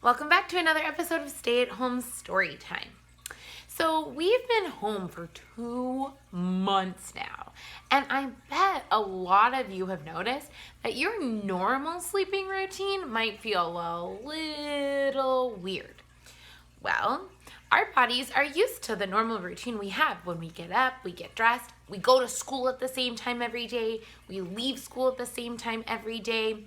Welcome back to another episode of Stay at Home Story Time. So we've been home for 2 months now, and I bet a lot of you have noticed that your normal sleeping routine might feel a little weird. Well, our bodies are used to the normal routine we have when we get up, we get dressed, we go to school at the same time every day, we leave school at the same time every day,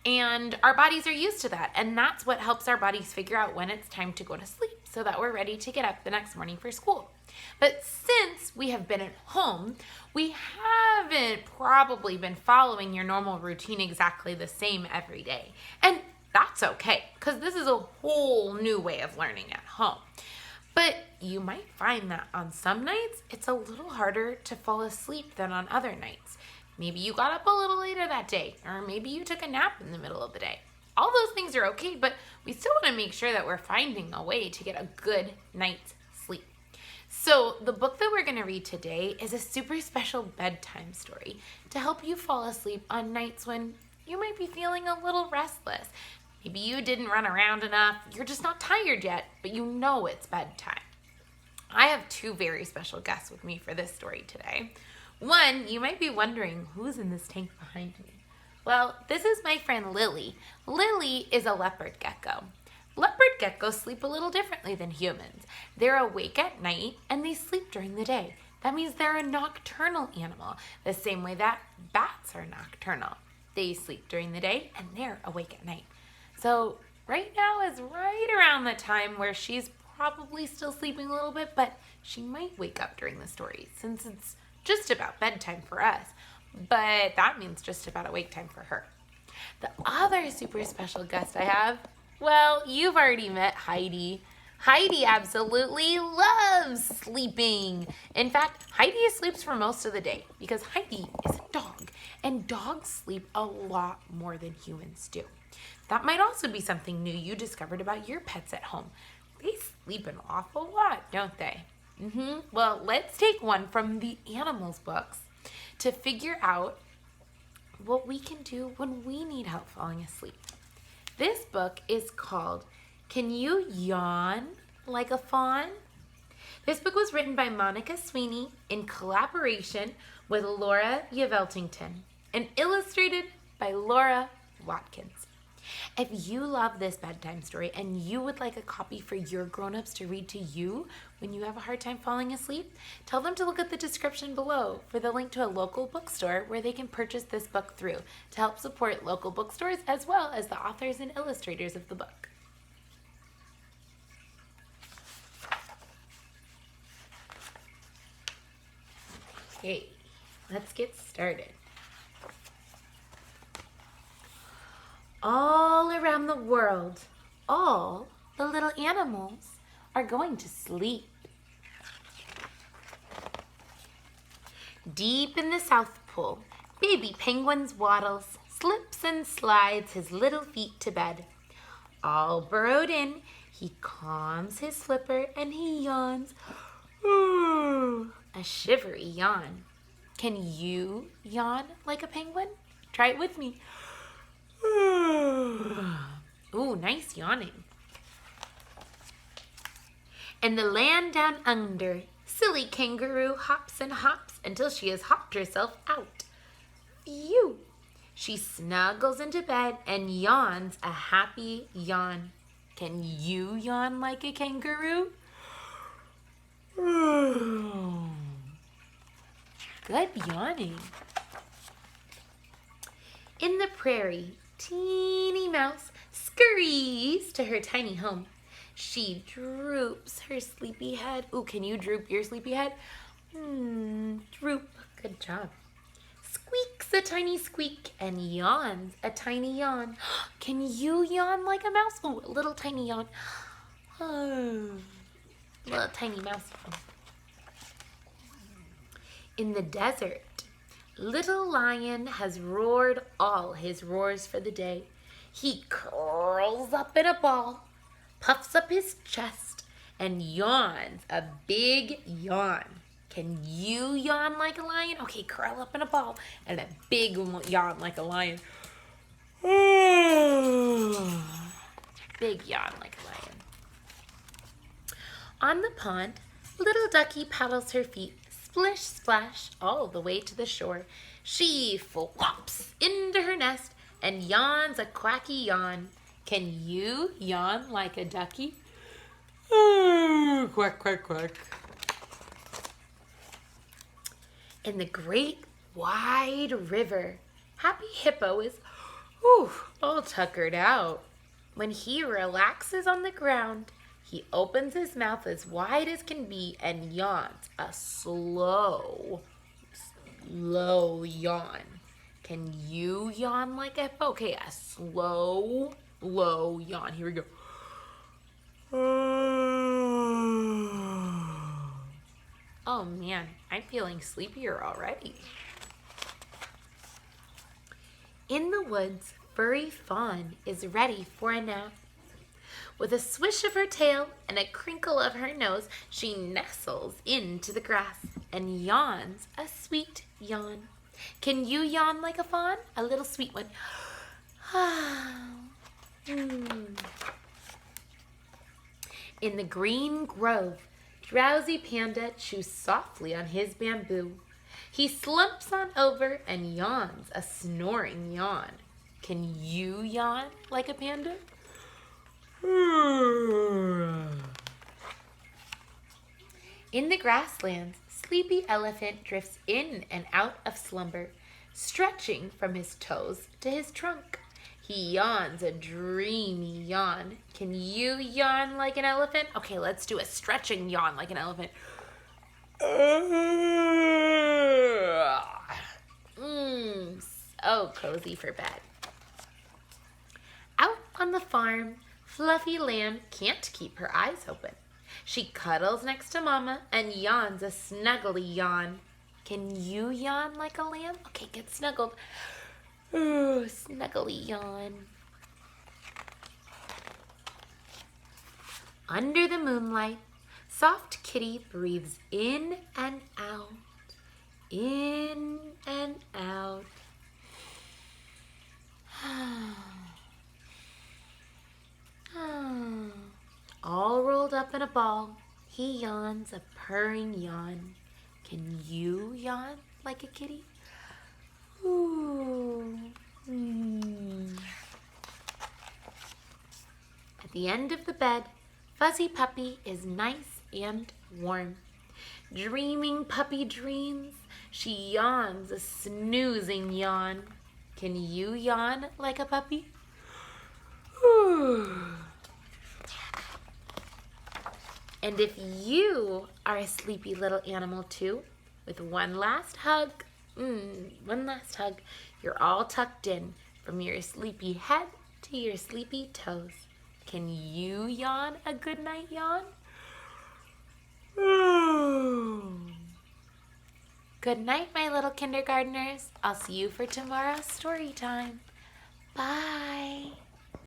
and our bodies are used to that. And that's what helps our bodies figure out when it's time to go to sleep so that we're ready to get up the next morning for school. But since we have been at home, we haven't probably been following your normal routine exactly the same every day. And that's okay, because this is a whole new way of learning at home. But you might find that on some nights, it's a little harder to fall asleep than on other nights. Maybe you got up a little later that day, or maybe you took a nap in the middle of the day. All those things are okay, but we still want to make sure that we're finding a way to get a good night's sleep. So the book that we're going to read today is a super special bedtime story to help you fall asleep on nights when you might be feeling a little restless. Maybe you didn't run around enough, you're just not tired yet, but you know it's bedtime. I have 2 very special guests with me for this story today. One, you might be wondering, who's in this tank behind me? Well, this is my friend Lily. Lily is a leopard gecko. Leopard geckos sleep a little differently than humans. They're awake at night and they sleep during the day. That means they're a nocturnal animal, the same way that bats are nocturnal. They sleep during the day and they're awake at night. So right now is right around the time where she's probably still sleeping a little bit, but she might wake up during the story since it's just about bedtime for us, but that means just about awake time for her. The other super special guest I have, well, you've already met Heidi. Heidi absolutely loves sleeping. In fact, Heidi sleeps for most of the day because Heidi is a dog, and dogs sleep a lot more than humans do. That might also be something new you discovered about your pets at home. They sleep an awful lot, don't they? Well, let's take one from the animals books to figure out what we can do when we need help falling asleep. This book is called Can You Yawn Like a Fawn? This book was written by Monica Sweeney in collaboration with Laura Yelvington and illustrated by Laura Watkins. If you love this bedtime story and you would like a copy for your grown-ups to read to you when you have a hard time falling asleep, tell them to look at the description below for the link to a local bookstore where they can purchase this book through to help support local bookstores as well as the authors and illustrators of the book. Okay, let's get started. All around the world, all the little animals are going to sleep. Deep in the South Pole, baby penguin waddles, slips and slides his little feet to bed. All burrowed in, he calms his flipper and he yawns. A shivery yawn. Can you yawn like a penguin? Try it with me. Ooh, nice yawning. In the land down under, silly kangaroo hops and hops until she has hopped herself out. Phew! She snuggles into bed and yawns a happy yawn. Can you yawn like a kangaroo? Good yawning. In the prairie, teeny mouse scurries to her tiny home. She droops her sleepy head. Ooh, can you droop your sleepy head? Droop. Good job. Squeaks a tiny squeak and yawns a tiny yawn. Can you yawn like a mouse? Oh, a little tiny yawn. Oh, little tiny mouse yawn. In the desert, little lion has roared all his roars for the day. He curls up in a ball, puffs up his chest, and yawns a big yawn. Can you yawn like a lion? Okay, curl up in a ball and a big yawn like a lion. big yawn like a lion. On the pond, little ducky paddles her feet, splish splash, all the way to the shore. She flops into her nest and yawns a quacky yawn. Can you yawn like a ducky? Quack, quack, quack. In the great wide river, Happy Hippo is all tuckered out. When he relaxes on the ground, he opens his mouth as wide as can be and yawns a slow yawn. Can you yawn like a hippo? Okay, a slow, low yawn. Here we go. Oh man, I'm feeling sleepier already. In the woods, furry Fawn is ready for a nap. With a swish of her tail and a crinkle of her nose, she nestles into the grass and yawns a sweet yawn. Can you yawn like a fawn? A little sweet one. In the green grove, drowsy Panda chews softly on his bamboo. He slumps on over and yawns a snoring yawn. Can you yawn like a panda? In the grasslands, sleepy elephant drifts in and out of slumber, stretching from his toes to his trunk. He yawns a dreamy yawn. Can you yawn like an elephant? Okay, let's do a stretching yawn like an elephant. So cozy for bed. Out on the farm, Fluffy Lamb can't keep her eyes open. She cuddles next to Mama and yawns a snuggly yawn. Can you yawn like a lamb? Okay, get snuggled. Snuggly yawn. Under the moonlight, soft Kitty breathes in and out. In and out. All rolled up in a ball, he yawns a purring yawn. Can you yawn like a kitty? At the end of the bed, Fuzzy Puppy is nice and warm. Dreaming puppy dreams, she yawns a snoozing yawn. Can you yawn like a puppy? And if you are a sleepy little animal too, with one last hug, you're all tucked in from your sleepy head to your sleepy toes. Can you yawn a good night yawn? Good night, my little kindergartners. I'll see you for tomorrow's story time. Bye.